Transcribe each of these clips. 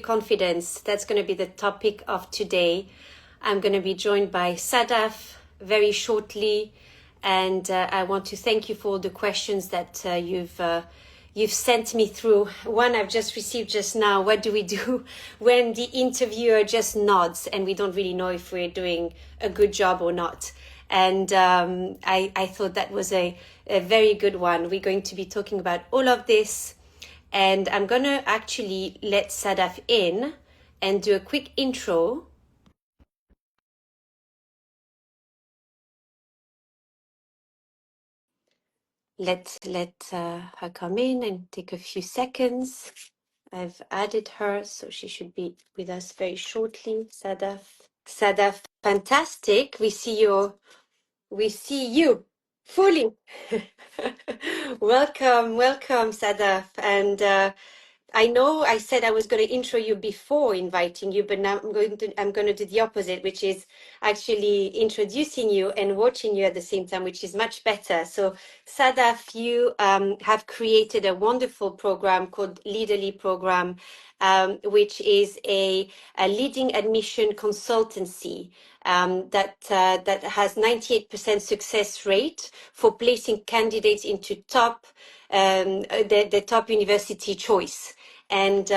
confidence. That's going to be the topic of today. I'm going to be joined by Sadaf very shortly, and I want to thank you for all the questions that you've sent me through. One I've just received just now. What do we do when the interviewer just nods and we don't really know if we're doing a good job or not? And I thought that was a very good one. We're going to be talking about all of this. And I'm going to actually let Sadaf in and do a quick intro. Let her come in and take a few seconds. I've added her, so she should be with us very shortly. Sadaf, fantastic. We see you fully. welcome, Sadaf. And I know I said I was going to intro you before inviting you, but now I'm going to do the opposite, which is actually introducing you and watching you at the same time, which is much better. So, Sadaf, you have created a wonderful program called Leaderly Program, which is a leading admission consultancy that has 98% success rate for placing candidates into the top university choice. And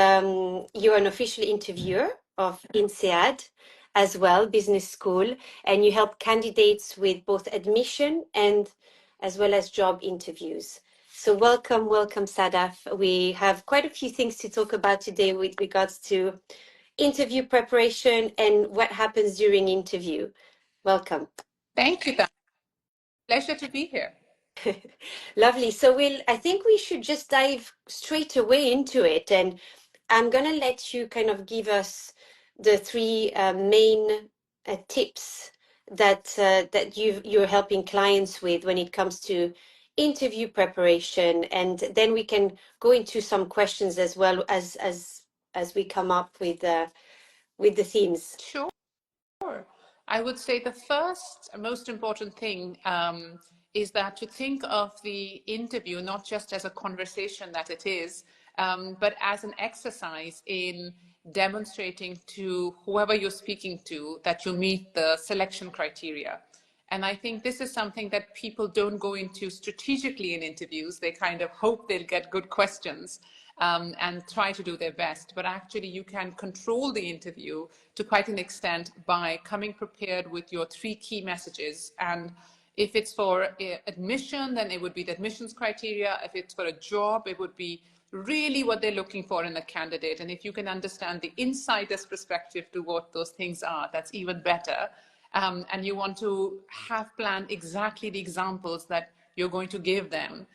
you're an official interviewer of INSEAD as well, Business School, and you help candidates with both admission and as well as job interviews. So welcome, Sadaf. We have quite a few things to talk about today with regards to interview preparation and what happens during interview. Welcome. Thank you, Tanya. Pleasure to be here. Lovely. So I think we should just dive straight away into it. And I'm going to let you kind of give us the three main tips that you're helping clients with when it comes to interview preparation. And then we can go into some questions as well as we come up with the themes. Sure. I would say the first most important thing is that to think of the interview not just as a conversation that it is, but as an exercise in demonstrating to whoever you're speaking to that you meet the selection criteria. And I think this is something that people don't go into strategically in interviews. They kind of hope they'll get good questions and try to do their best. But actually, you can control the interview to quite an extent by coming prepared with your three key messages. And if it's for admission, then it would be the admissions criteria. If it's for a job, it would be really what they're looking for in a candidate. And if you can understand the insider's perspective to what those things are, that's even better. And you want to have planned exactly the examples that you're going to give them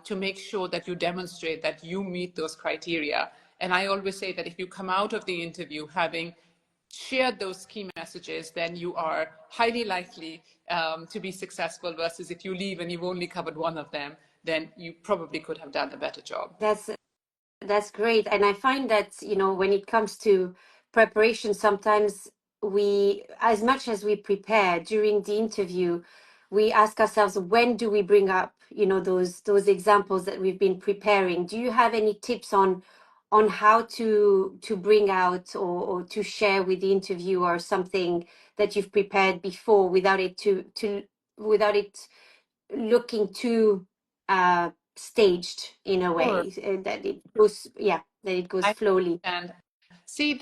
to make sure that you demonstrate that you meet those criteria. And I always say that if you come out of the interview having shared those key messages, then you are highly likely to be successful, versus if you leave and you've only covered one of them, then you probably could have done a better job. That's great. And I find that, when it comes to preparation, sometimes as much as we prepare during the interview, we ask ourselves, when do we bring up, those examples that we've been preparing? Do you have any tips on how to bring out or to share with the interviewer something that you've prepared before without it without it looking too staged in a way, that it goes slowly. And see,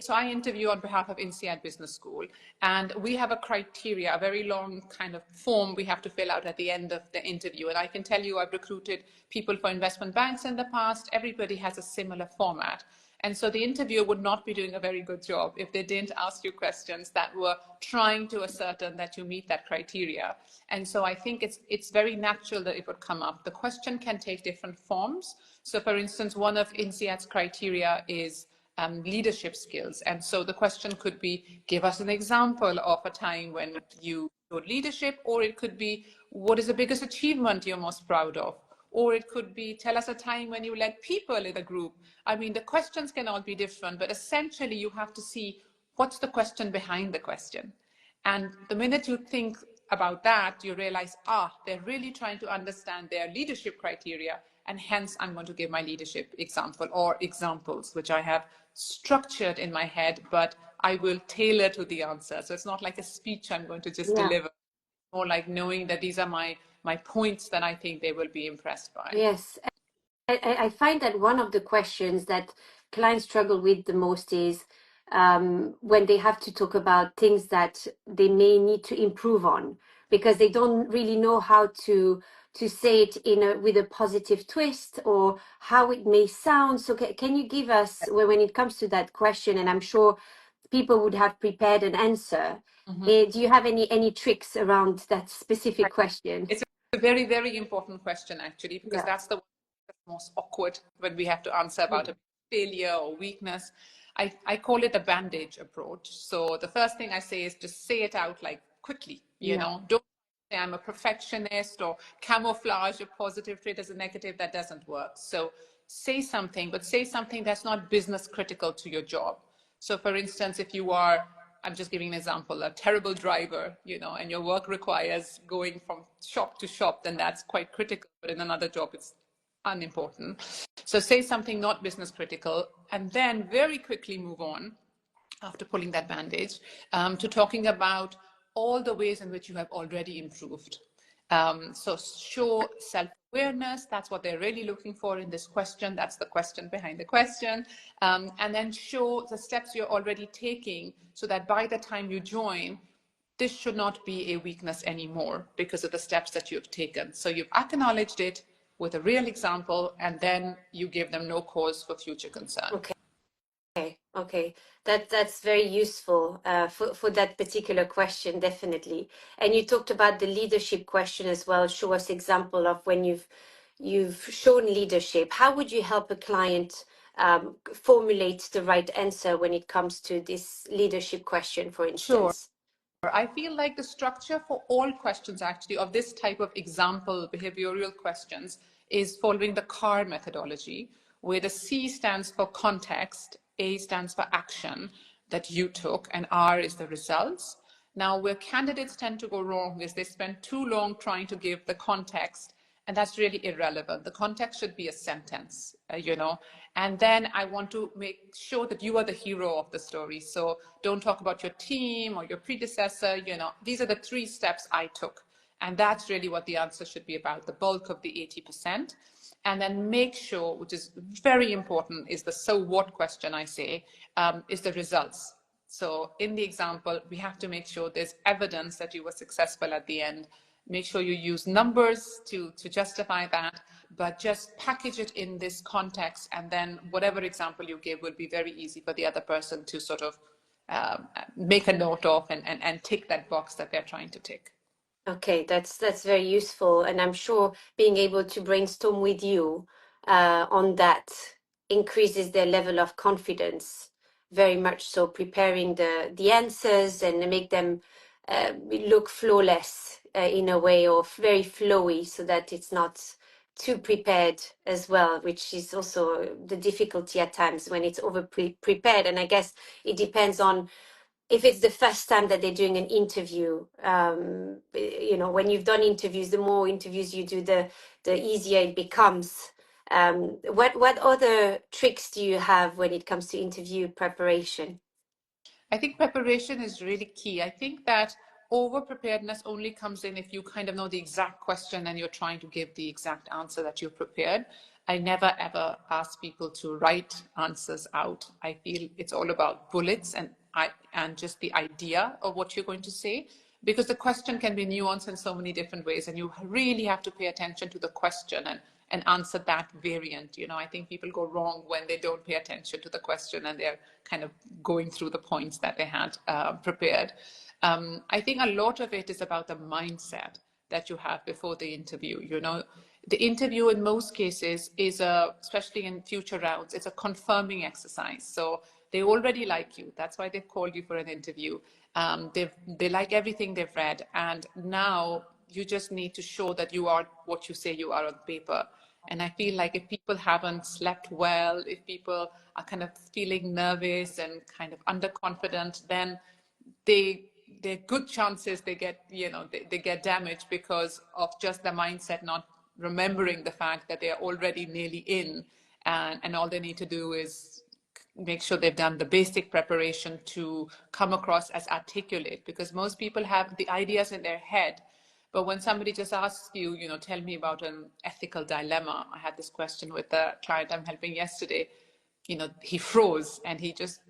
so I interview on behalf of INSEAD Business School, and we have a criteria, a very long kind of form we have to fill out at the end of the interview. And I can tell you, I've recruited people for investment banks in the past. Everybody has a similar format. And so the interviewer would not be doing a very good job if they didn't ask you questions that were trying to ascertain that you meet that criteria. And so I think it's very natural that it would come up. The question can take different forms. So for instance, one of INSEAD's criteria is leadership skills. And so the question could be, give us an example of a time when you showed leadership, or it could be, what is the biggest achievement you're most proud of? Or it could be, tell us a time when you led people in a group. I mean, the questions can all be different, but essentially you have to see what's the question behind the question. And the minute you think about that, you realize, they're really trying to understand their leadership criteria. And hence, I'm going to give my leadership example or examples, which I have structured in my head, but I will tailor to the answer. So it's not like a speech I'm going to just deliver, more like knowing that these are my points that I think they will be impressed by. Yes. I find that one of the questions that clients struggle with the most is when they have to talk about things that they may need to improve on, because they don't really know how to say it with a positive twist, or how it may sound. So can you give us, when it comes to that question, and I'm sure people would have prepared an answer, do you have any tricks around that specific question? It's a very, very important question, actually, because Yeah. that's the one that's most awkward when we have to answer about a failure or weakness. I call it a bandage approach. So the first thing I say is just say it out like quickly, Yeah. don't say I'm a perfectionist or camouflage a positive trait as a negative. That doesn't work. So say something, but say something that's not business critical to your job. So for instance, if you are, I'm just giving an example, a terrible driver, and your work requires going from shop to shop, then that's quite critical. But in another job, it's unimportant. So say something not business critical, and then very quickly move on after pulling that bandage to talking about all the ways in which you have already improved. So show self-awareness. That's what they're really looking for in this question. That's the question behind the question. And then show the steps you're already taking so that by the time you join, this should not be a weakness anymore because of the steps that you've taken. So you've acknowledged it with a real example, and then you give them no cause for future concern. Okay. That's very useful for that particular question, definitely. And you talked about the leadership question as well. Show us example of when you've shown leadership. How would you help a client formulate the right answer when it comes to this leadership question, for Sure. instance? I feel like the structure for all questions actually of this type of example behavioral questions is following the CAR methodology, where the C stands for context, A stands for action that you took, and R is the results. Now, where candidates tend to go wrong is they spend too long trying to give the context, and that's really irrelevant. The context should be a sentence, and then I want to make sure that you are the hero of the story. So don't talk about your team or your predecessor. These are the 3 steps I took, and that's really what the answer should be about, the bulk of the 80%. And then make sure, which is very important, is the so what question I say, is the results. So in the example, we have to make sure there's evidence that you were successful at the end. Make sure you use numbers to justify that, but just package it in this context, and then whatever example you give will be very easy for the other person to sort of make a note of and tick that box that they're trying to tick. Okay, that's very useful, and I'm sure being able to brainstorm with you on that increases their level of confidence very much. So preparing the answers and make them look flawless in a way, or very flowy, so that it's not too prepared as well, which is also the difficulty at times when it's over prepared. And I guess it depends on if it's the first time that they're doing an interview. When you've done interviews, the more interviews you do, the easier it becomes. What other tricks do you have when it comes to interview preparation? I think preparation is really key. I think that over preparedness only comes in if you kind of know the exact question and you're trying to give the exact answer that you've prepared. I never ever ask people to write answers out. I feel it's all about bullets and just the idea of what you're going to say, because the question can be nuanced in so many different ways, and you really have to pay attention to the question and answer that variant. I think people go wrong when they don't pay attention to the question and they're kind of going through the points that they had prepared. I think a lot of it is about the mindset that you have before the interview. The interview in most cases is especially in future rounds, it's a confirming exercise. So they already like you. That's why they've called you for an interview. They like everything they've read, and now you just need to show that you are what you say you are on paper. And I feel like if people haven't slept well, if people are kind of feeling nervous and kind of underconfident, then there are good chances they get, they get damaged because of just the mindset not remembering the fact that they are already nearly in, and all they need to do is make sure they've done the basic preparation to come across as articulate, because most people have the ideas in their head, but when somebody just asks you, tell me about an ethical dilemma. I had this question with a client I'm helping yesterday. He froze and he just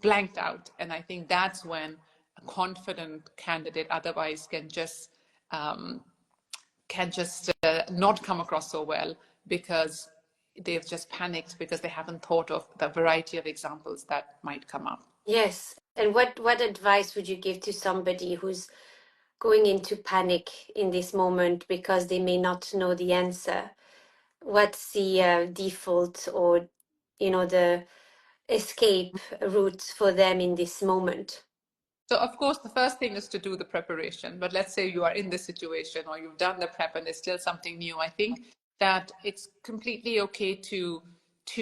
blanked out. And I think that's when a confident candidate otherwise um, can just not come across so well, because they've just panicked because they haven't thought of the variety of examples that might come up. Yes. And what advice would you give to somebody who's going into panic in this moment because they may not know the answer? What's the default, or the escape route for them in this moment? So, of course, the first thing is to do the preparation. But let's say you are in this situation or you've done the prep and there's still something new. I think that it's completely okay to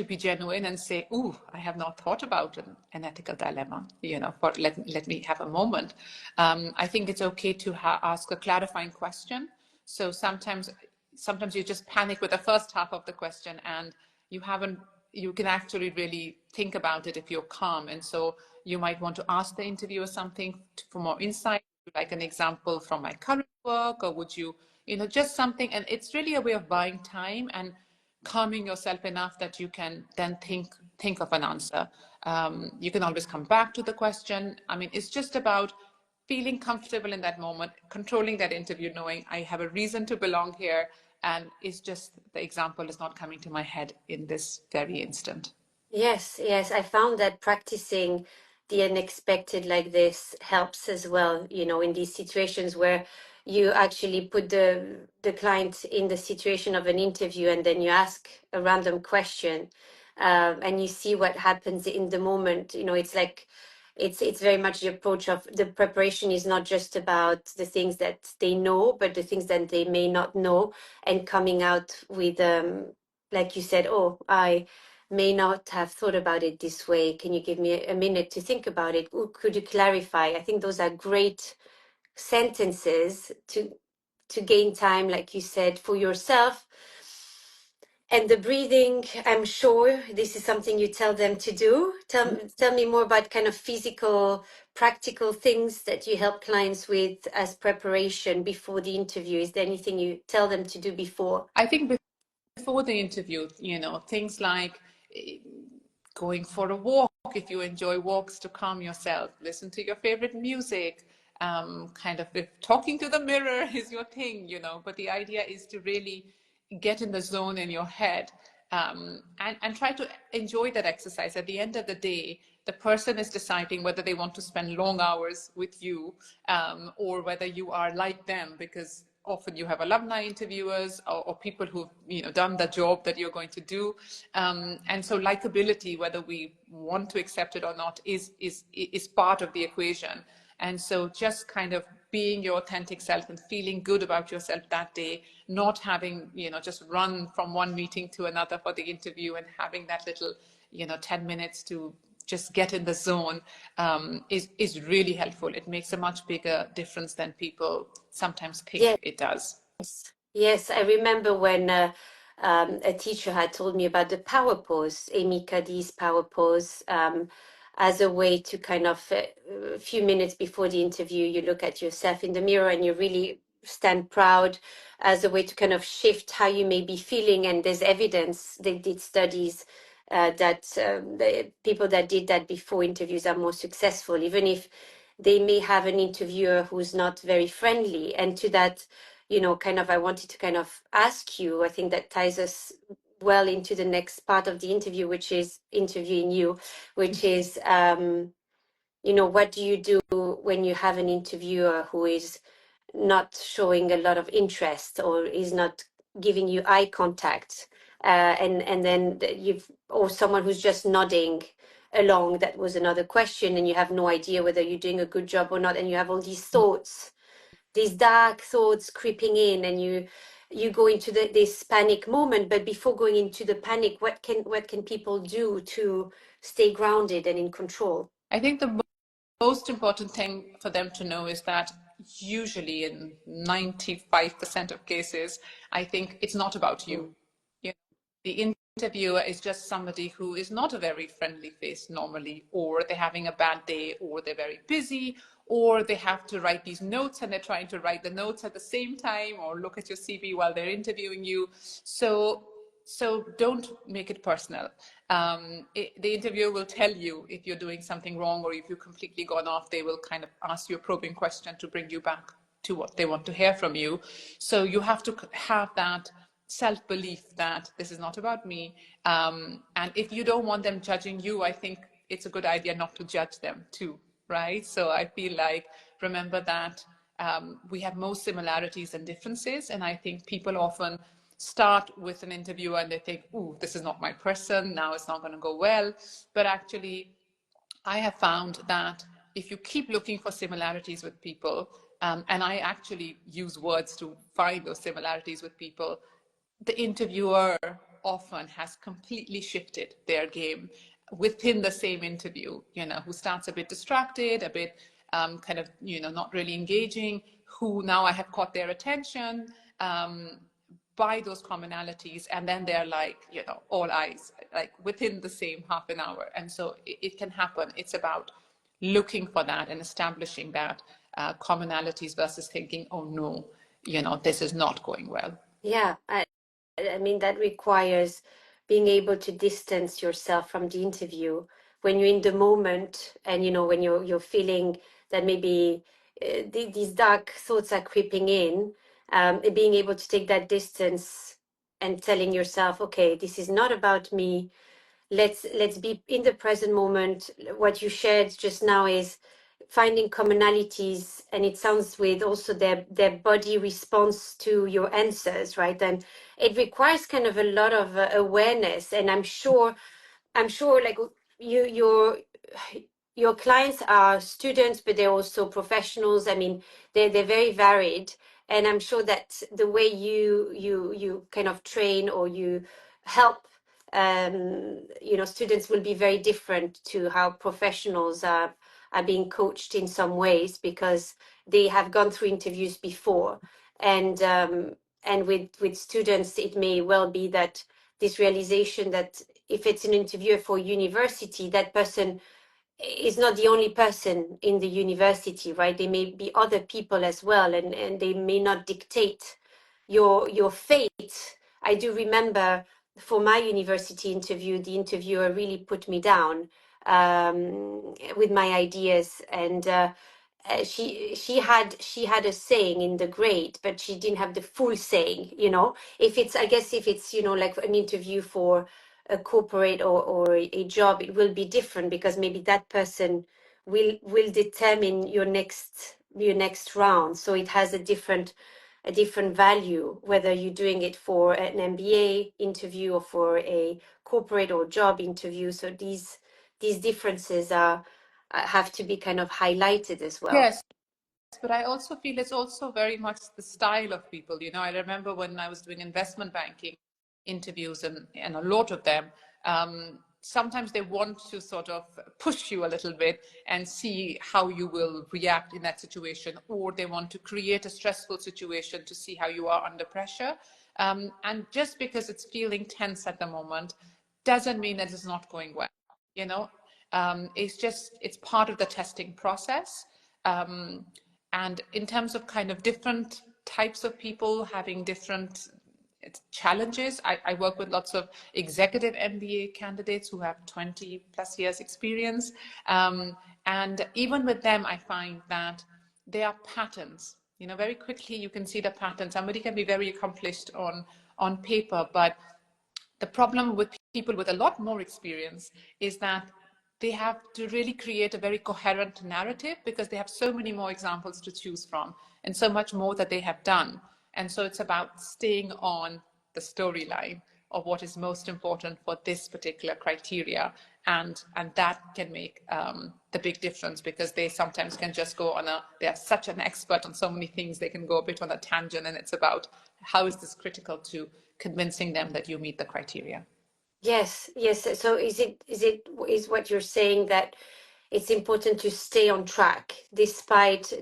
be genuine and say, "Ooh, I have not thought about an ethical dilemma. Let me have a moment." I think it's okay to ask a clarifying question. So sometimes you just panic with the first half of the question, and you haven't you can actually really think about it if you're calm. And so you might want to ask the interviewer something for more insight, like an example from my current work, or would you, just something. And it's really a way of buying time and calming yourself enough that you can then think of an answer. You can always come back to the question. I mean, it's just about feeling comfortable in that moment, controlling that interview, knowing I have a reason to belong here, and it's just the example is not coming to my head in this very instant. Yes, yes. I found that practicing the unexpected like this helps as well, in these situations where you actually put the client in the situation of an interview, and then you ask a random question, and you see what happens in the moment. It's like it's very much the approach of the preparation is not just about the things that they know, but the things that they may not know, and coming out with like you said, oh, I may not have thought about it this way. Can you give me a minute to think about it? Ooh, could you clarify? I think those are great sentences to gain time, like you said, for yourself. And the breathing, I'm sure this is something you tell them to do. Tell me more about kind of physical, practical things that you help clients with as preparation before the interview. Is there anything you tell them to do before? I think before the interview, things like going for a walk if you enjoy walks to calm yourself, listen to your favorite music, kind of if talking to the mirror is your thing, but the idea is to really get in the zone in your head, and try to enjoy that exercise. At the end of the day, the person is deciding whether they want to spend long hours with you, or whether you are like them, because often you have alumni interviewers, or people who've done the job that you're going to do, and so likability, whether we want to accept it or not, is part of the equation. And so just kind of being your authentic self and feeling good about yourself that day, not having just run from one meeting to another for the interview, and having that little 10 minutes to just get in the zone, is really helpful. It makes a much bigger difference than people sometimes think Yes. it does. Yes, I remember when a teacher had told me about the power pose, Amy Cuddy's power pose, as a way to kind of, a few minutes before the interview, you look at yourself in the mirror and you really stand proud, as a way to kind of shift how you may be feeling. And there's evidence, they did studies that the people that did that before interviews are more successful, even if they may have an interviewer who's not very friendly. And to that, kind of, I wanted to kind of ask you, I think that ties us well into the next part of the interview, which is interviewing you, which is, what do you do when you have an interviewer who is not showing a lot of interest, or is not giving you eye contact, and then or someone who's just nodding along? That was another question, and you have no idea whether you're doing a good job or not, and you have all these thoughts, these dark thoughts creeping in, and you go into this panic moment. But before going into the panic, what can people do to stay grounded and in control? I think the most important thing for them to know is that usually in 95% of cases, I think it's not about you. You know, the interviewer is just somebody who is not a very friendly face normally, or they're having a bad day, or they're very busy, or they have to write these notes and they're trying to write the notes at the same time, or look at your CV while they're interviewing you. So don't make it personal. The interviewer will tell you if you're doing something wrong or if you've completely gone off. They will kind of ask you a probing question to bring you back to what they want to hear from you. So you have to have that self-belief that this is not about me. And if you don't want them judging you, I think it's a good idea not to judge them too, right? So I feel like, remember that we have more similarities than differences. And I think people often start with an interviewer and they think, ooh, this is not my person, now it's not going to go well. But actually, I have found that if you keep looking for similarities with people, and I actually use words to find those similarities with people, the interviewer often has completely shifted their game within the same interview, who starts a bit distracted, a bit kind of, not really engaging, who now I have caught their attention by those commonalities, and then they're like, all eyes, like within the same half an hour. And so it can happen. It's about looking for that and establishing that commonalities versus thinking, oh no, this is not going well. Yeah, I mean, that requires being able to distance yourself from the interview when you're in the moment, and when you're feeling that maybe these dark thoughts are creeping in, being able to take that distance and telling yourself, okay, this is not about me. Let's be in the present moment. What you shared just now is finding commonalities, and it sounds with also their body response to your answers, right? And it requires kind of a lot of awareness. And I'm sure like your clients are students, but they're also professionals. I mean, they're very varied, and I'm sure that the way you kind of train or you help students will be very different to how professionals are being coached in some ways, because they have gone through interviews before. And with students, it may well be that this realization that if it's an interviewer for university, that person is not the only person in the university, right? There may be other people as well, and they may not dictate your fate. I do remember for my university interview, the interviewer really put me down with my ideas, and she had a saying in the grade, but she didn't have the full saying. If it's like an interview for a corporate or a job, it will be different, because maybe that person will determine your next round. So it has a different value, whether you're doing it for an MBA interview or for a corporate or job interview. So these differences have to be kind of highlighted as well. Yes, but I also feel it's also very much the style of people. I remember when I was doing investment banking interviews, and a lot of them, sometimes they want to sort of push you a little bit and see how you will react in that situation, or they want to create a stressful situation to see how you are under pressure. And just because it's feeling tense at the moment doesn't mean that it's not going well. You know, it's part of the testing process. And in terms of kind of different types of people having different challenges, I work with lots of executive MBA candidates who have 20 plus years experience. And even with them, I find that there are patterns. Very quickly you can see the pattern. Somebody can be very accomplished on paper, but the problem with people with a lot more experience is that they have to really create a very coherent narrative, because they have so many more examples to choose from and so much more that they have done. And so it's about staying on the storyline of what is most important for this particular criteria. And that can make the big difference, because they sometimes can just go they're such an expert on so many things, they can go a bit on a tangent, and it's about how is this critical to convincing them that you meet the criteria. Yes, yes. So is what you're saying, that it's important to stay on track despite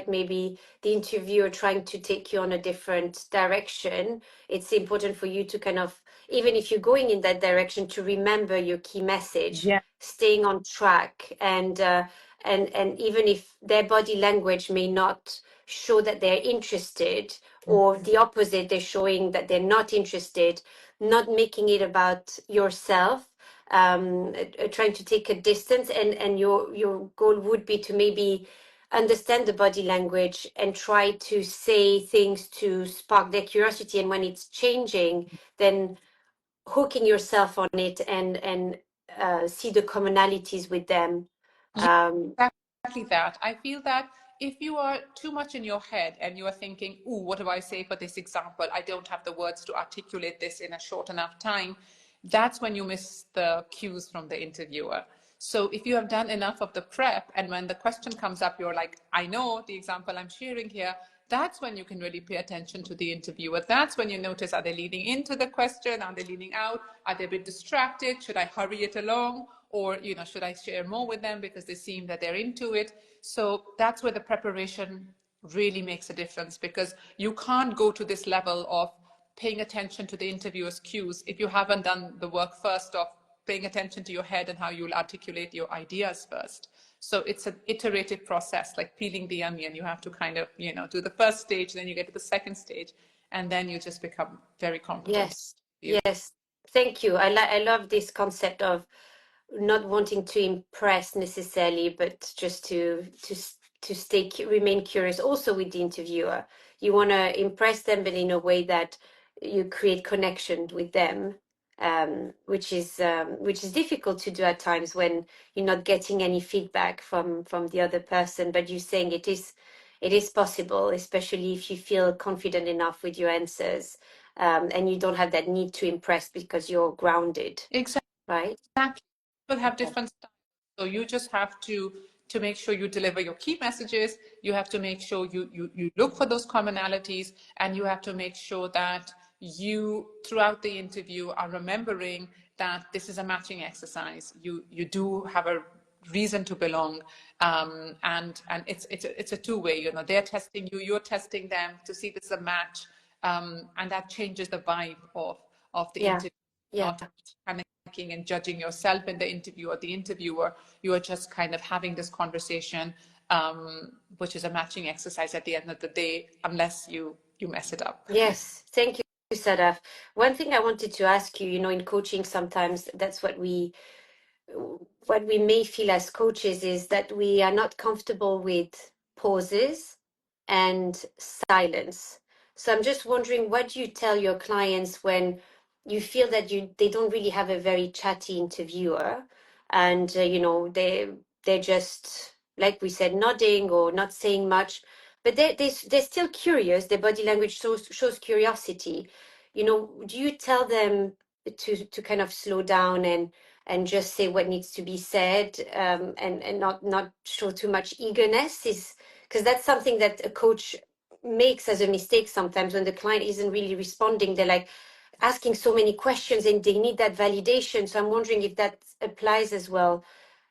maybe the interviewer trying to take you on a different direction. It's important for you to kind of, even if you're going in that direction, to remember your key message, Yeah. staying on track, and even if their body language may not show that they're interested, or the opposite, they're showing that they're not interested, not making it about yourself, trying to take a distance, and your goal would be to maybe understand the body language and try to say things to spark their curiosity, and when it's changing, then hooking yourself on it, and see the commonalities with them. um, Exactly that. I feel that if you are too much in your head and you are thinking, "Ooh, what do I say for this example? I don't have the words to articulate this in a short enough time," that's when you miss the cues from the interviewer. So if you have done enough of the prep and when the question comes up, you're like, "I know the example I'm sharing here," that's when you can really pay attention to the interviewer. That's when you notice, are they leading into the question? Are they leading out? Are they a bit distracted? Should I hurry it along? Or, should I share more with them because they seem that they're into it? So that's where the preparation really makes a difference, because you can't go to this level of paying attention to the interviewer's cues if you haven't done the work first of paying attention to your head and how you'll articulate your ideas first. So it's an iterative process, like peeling the onion. You have to kind of, do the first stage, then you get to the second stage, and then you just become very competent. yes, yes, thank you. I love this concept of not wanting to impress necessarily, but just to remain curious. Also with the interviewer, you want to impress them, but in a way that you create connection with them, which is difficult to do at times when you're not getting any feedback from the other person. But you're saying it is possible, especially if you feel confident enough with your answers, and you don't have that need to impress because you're grounded, Exactly. right? People have different styles. So you just have to make sure you deliver your key messages. You have to make sure you look for those commonalities, and you have to make sure that you, throughout the interview, are remembering that this is a matching exercise. You do have a reason to belong, and it's a two-way. They're testing you, you're testing them to see if it's a match, and that changes the vibe of the Yeah, interview. yeah, Not panicking and judging yourself in the interview or the interviewer. You are just kind of having this conversation, which is a matching exercise at the end of the day, unless you mess it up. yes. Thank you, Sadaf. One thing I wanted to ask you, in coaching, sometimes that's what we may feel as coaches is that we are not comfortable with pauses and silence. So I'm just wondering, what do you tell your clients when you feel that they don't really have a very chatty interviewer, and they're just, like we said, nodding or not saying much, but they're still curious. Their body language shows curiosity. Do you tell them to kind of slow down and just say what needs to be said, and not show too much eagerness, is because that's something that a coach makes as a mistake sometimes when the client isn't really responding. They're like asking so many questions and they need that validation. So I'm wondering if that applies as well.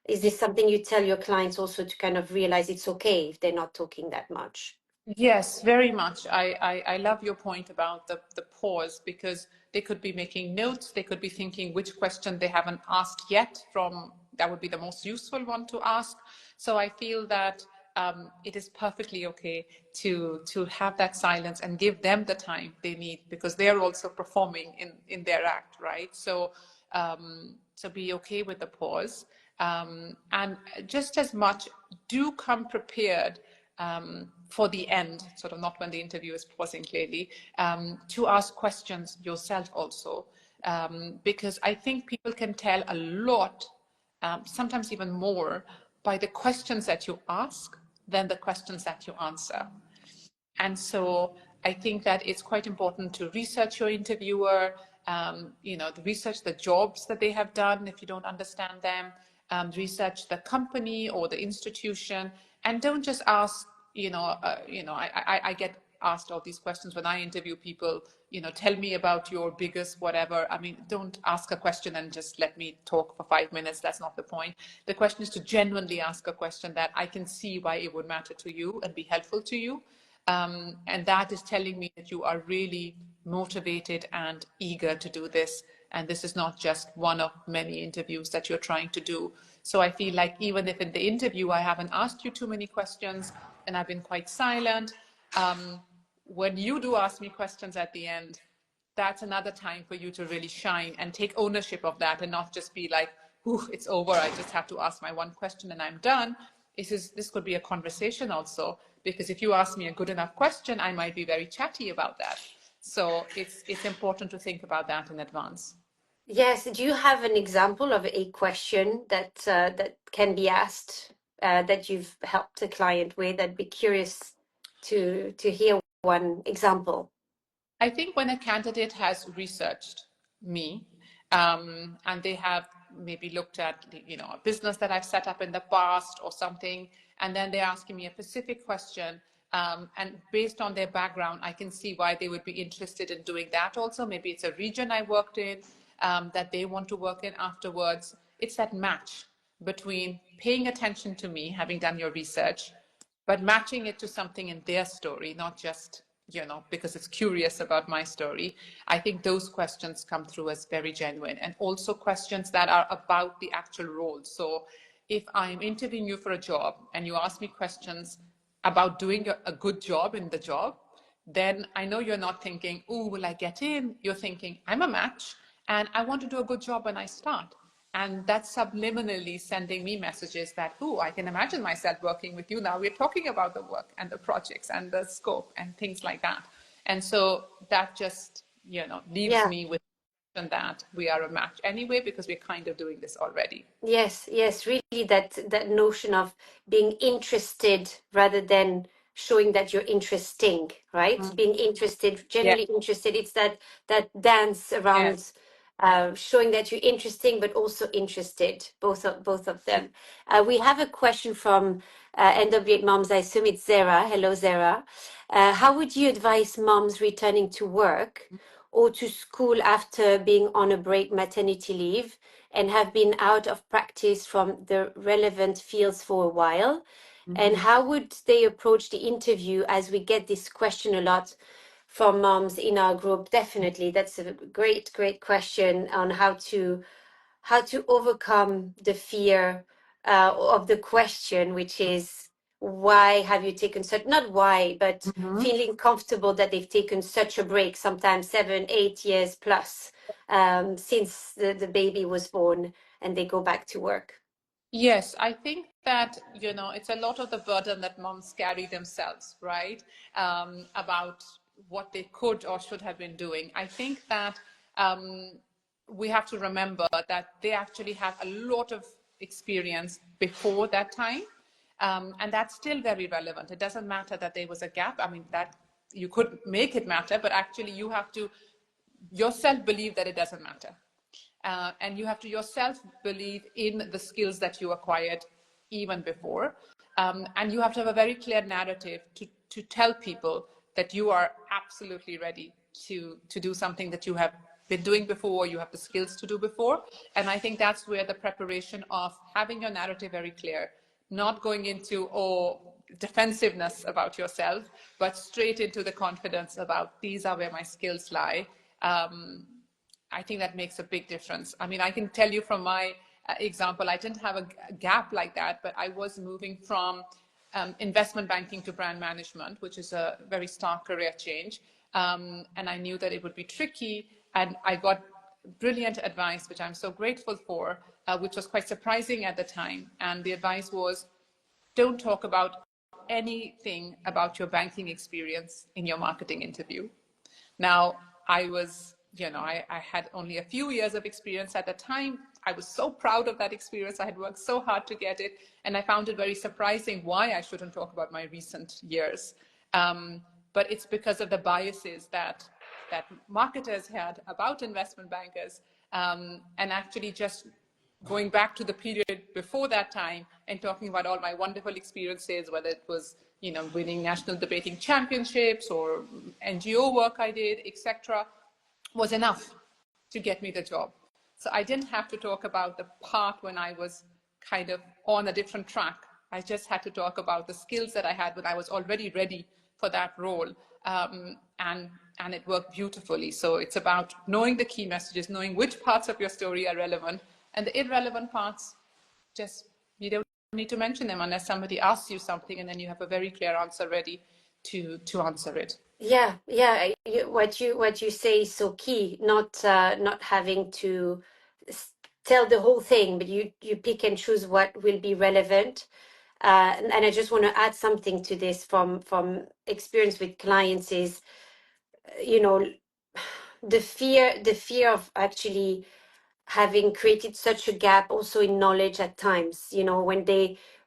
Is this something you tell your clients also, to kind of realize it's okay if they're not talking that much? Yes, very much. I love your point about the pause, because they could be making notes, they could be thinking which question they haven't asked yet, from that would be the most useful one to ask. So I feel that it is perfectly okay to have that silence and give them the time they need, because they are also performing in their act, right? So be okay with the pause, and just as much, do come prepared for the end, sort of not when the interview is pausing clearly, to ask questions yourself also, because I think people can tell a lot, sometimes even more, by the questions that you ask than the questions that you answer. And so I think that it's quite important to research your interviewer, the research the jobs that they have done if you don't understand them, research the company or the institution, and don't just ask, I get asked all these questions when I interview people, tell me about your biggest whatever. I mean, don't ask a question and just let me talk for 5 minutes. That's not the point. The question is to genuinely ask a question that I can see why it would matter to you and be helpful to you. And that is telling me that you are really motivated and eager to do this. And this is not just one of many interviews that you're trying to do. So I feel like even if in the interview I haven't asked you too many questions and I've been quite silent, when you do ask me questions at the end, that's another time for you to really shine and take ownership of that and not just be like, "Ooh, it's over. I just have to ask my one question and I'm done." This could be a conversation also, because if you ask me a good enough question, I might be very chatty about that. So it's important to think about that in advance. Yes. Do you have an example of a question that can be asked that you've helped a client with? I'd be curious to hear one example. I think when a candidate has researched me, and they have maybe looked at a business that I've set up in the past or something, and then they're asking me a specific question, and based on their background, I can see why they would be interested in doing that also. Maybe it's a region I worked in that they want to work in afterwards. It's that match between paying attention to me, having done your research, but matching it to something in their story, not just because it's curious about my story. I think those questions come through as very genuine, and also questions that are about the actual role. So if I'm interviewing you for a job and you ask me questions about doing a good job in the job, then I know you're not thinking, "Oh, will I get in?" You're thinking, "I'm a match and I want to do a good job when I start." And that's subliminally sending me messages that, "Oh, I can imagine myself working with you now. We're talking about the work and the projects and the scope and things like that." And so that just, leaves Yeah. me with that we are a match anyway, because we're kind of doing this already. Yes, yes, really that notion of being interested rather than showing that you're interesting, right? Mm. Being interested, Yeah. genuinely interested. It's that dance Yes. around showing that you're interesting, but also interested. Both of them. We have a question from NW8 Moms. I assume it's Zara. Hello, Zara. How would you advise moms returning to work or to school after being on a break maternity leave and have been out of practice from the relevant fields for a while? And Mm-hmm. how would they approach the interview, as we get this question a lot from moms in our group? Definitely, that's a great question on how to overcome the fear of the question, which is why have you taken such, not why, but Mm-hmm. feeling comfortable that they've taken such a break, sometimes 7 8 years plus, since the baby was born, and they go back to work. Yes, I think that, it's a lot of the burden that moms carry themselves, right? About what they could or should have been doing. I think that we have to remember that they actually have a lot of experience before that time. And that's still very relevant. It doesn't matter that there was a gap. I mean, that you could make it matter, but actually you have to yourself believe that it doesn't matter. And you have to yourself believe in the skills that you acquired even before. And you have to have a very clear narrative to tell people that you are absolutely ready to do something that you have been doing before, you have the skills to do before. And I think that's where the preparation of having your narrative very clear, not going into defensiveness about yourself, but straight into the confidence about these are where my skills lie. I think that makes a big difference. I mean, I can tell you from my example, I didn't have a gap like that, but I was moving from investment banking to brand management, which is a very stark career change. And I knew that it would be tricky. And I got brilliant advice, which I'm so grateful for, which was quite surprising at the time. And the advice was, don't talk about anything about your banking experience in your marketing interview. Now, I was, I had only a few years of experience at the time. I was so proud of that experience. I had worked so hard to get it. And I found it very surprising why I shouldn't talk about my recent years. But it's because of the biases that marketers had about investment bankers, and actually just going back to the period before that time and talking about all my wonderful experiences, whether it was, winning national debating championships or NGO work I did, etc., was enough to get me the job. So I didn't have to talk about the part when I was kind of on a different track. I just had to talk about the skills that I had when I was already ready for that role. And it worked beautifully. So it's about knowing the key messages, knowing which parts of your story are relevant, and the irrelevant parts, just you don't need to mention them unless somebody asks you something, and then you have a very clear answer ready to answer it. Yeah, yeah. What you say is so key. Not having to tell the whole thing, but you pick and choose what will be relevant. And I just want to add something to this from experience with clients is, you know, the fear of actually having created such a gap also in knowledge at times,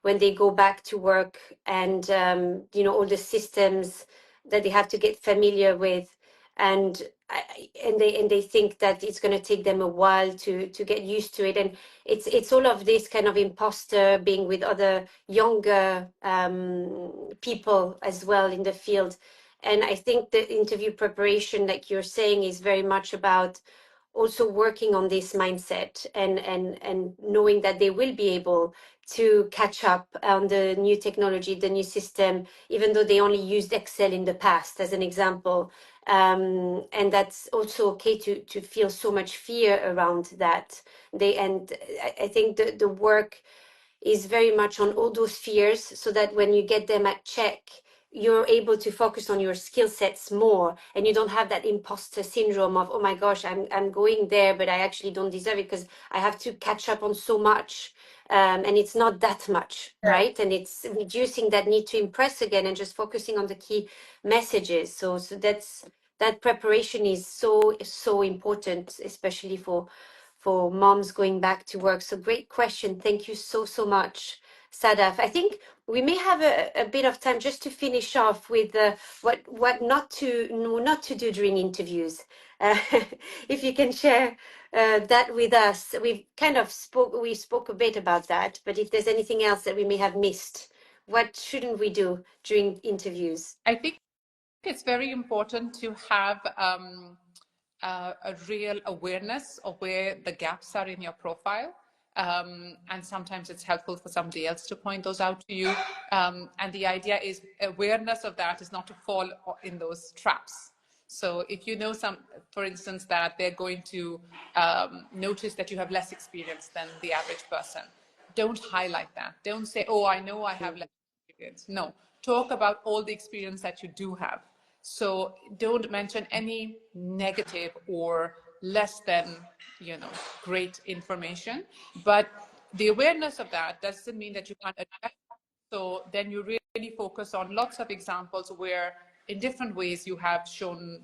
when they go back to work, and all the systems that they have to get familiar with, and and they think that it's going to take them a while to get used to it, and it's all of this kind of imposter being with other younger people as well in the field. And I think the interview preparation, like you're saying, is very much about also working on this mindset, and knowing that they will be able to catch up on the new technology, the new system, even though they only used Excel in the past, as an example. And that's also okay to feel so much fear around that. I think the work is very much on all those fears, so that when you get them at check, you're able to focus on your skill sets more, and you don't have that imposter syndrome of, oh my gosh, I'm going there, but I actually don't deserve it because I have to catch up on so much. And it's not that much, right? And it's reducing that need to impress again, and just focusing on the key messages. So that preparation is so important, especially for moms going back to work. So great question. Thank you so much, Sadaf. I think we may have a bit of time just to finish off with what not to do during interviews. Uh, if you can share that with us. We spoke a bit about that, but if there's anything else that we may have missed, what shouldn't we do during interviews? I think it's very important to have a real awareness of where the gaps are in your profile. And sometimes it's helpful for somebody else to point those out to you. And the idea is awareness of that is not to fall in those traps. So if you know for instance, that they're going to notice that you have less experience than the average person, don't highlight that. Don't say, oh, I know I have less experience. No, talk about all the experience that you do have. So don't mention any negative or less than, great information. But the awareness of that doesn't mean that you can't adapt. So then you really focus on lots of examples where in different ways you have shown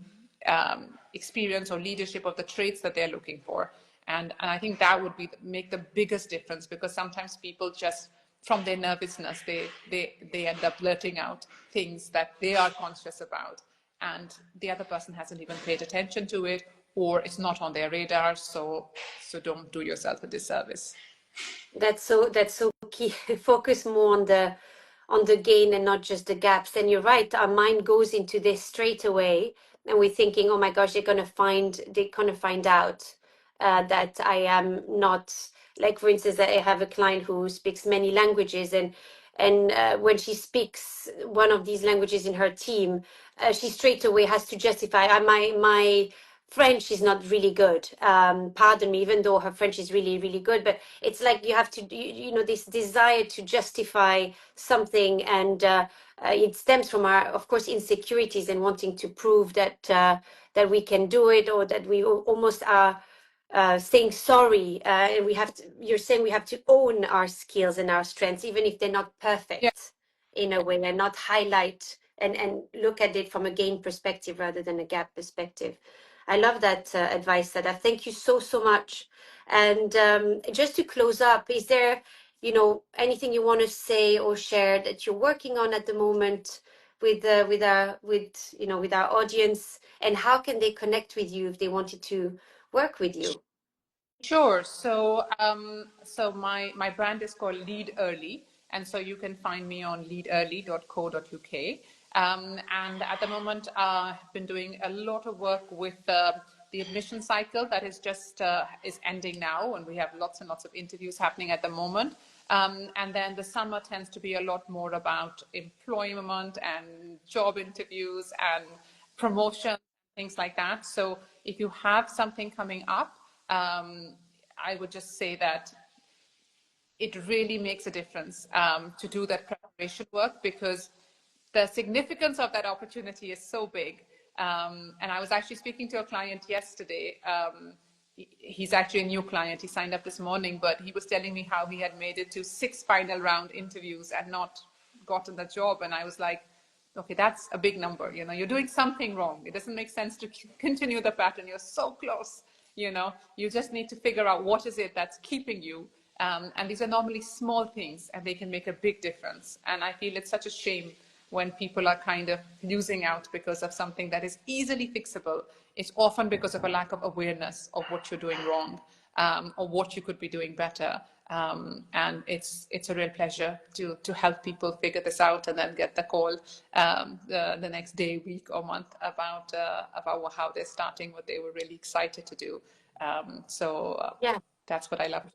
experience or leadership of the traits that they're looking for. And I think that would make the biggest difference, because sometimes people just, from their nervousness, they end up blurting out things that they are conscious about, and the other person hasn't even paid attention to it, or it's not on their radar. So don't do yourself a disservice. That's so key. Focus more on the gain and not just the gaps. And you're right, our mind goes into this straight away, and we're thinking, oh my gosh, they're gonna find out that I am not, like, for instance, I have a client who speaks many languages, and when she speaks one of these languages in her team, she straight away has to justify, my French is not really good. Pardon me, even though her French is really, really good. But it's like you have to, this desire to justify something, and it stems from our, of course, insecurities and wanting to prove that we can do it, or that we almost are saying sorry. And you're saying we have to own our skills and our strengths, even if they're not Yeah. perfect, in a way, and not highlight and look at it from a gain perspective rather than a gap perspective. I love that advice, Sadaf. Thank you so much. And just to close up, is there, anything you want to say or share that you're working on at the moment with our audience, and how can they connect with you if they wanted to work with you? Sure. So my brand is called Lead Early, and so you can find me on leadearly.co.uk. And at the moment, I've been doing a lot of work with the admission cycle that is just is ending now, and we have lots and lots of interviews happening at the moment. And then the summer tends to be a lot more about employment and job interviews and promotion, things like that. So if you have something coming up, I would just say that it really makes a difference to do that preparation work, because the significance of that opportunity is so big. And I was actually speaking to a client yesterday. He's actually a new client. He signed up this morning, but he was telling me how he had made it to 6 final round interviews and not gotten the job. And I was like, okay, that's a big number. You know, you're doing something wrong. It doesn't make sense to continue the pattern. You're so close. You know, you just need to figure out what is it that's keeping you. And these are normally small things, and they can make a big difference. And I feel it's such a shame when people are kind of losing out because of something that is easily fixable. It's often because of a lack of awareness of what you're doing wrong, or what you could be doing better. And it's a real pleasure to help people figure this out and then get the call the next day, week, or month about how they're starting, what they were really excited to do. Yeah. That's what I love.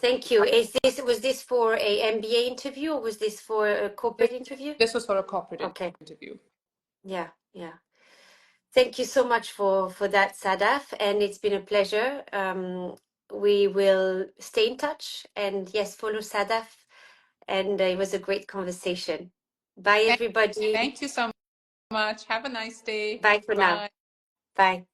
Thank you. Was this for a MBA interview, or was this for a corporate interview? This was for a corporate Okay. interview. Yeah, yeah. Thank you so much for that, Sadaf, and it's been a pleasure. We will stay in touch, and yes, follow Sadaf. And it was a great conversation. Bye, everybody. Thank you so much. Have a nice day. Bye for now. Bye. Bye.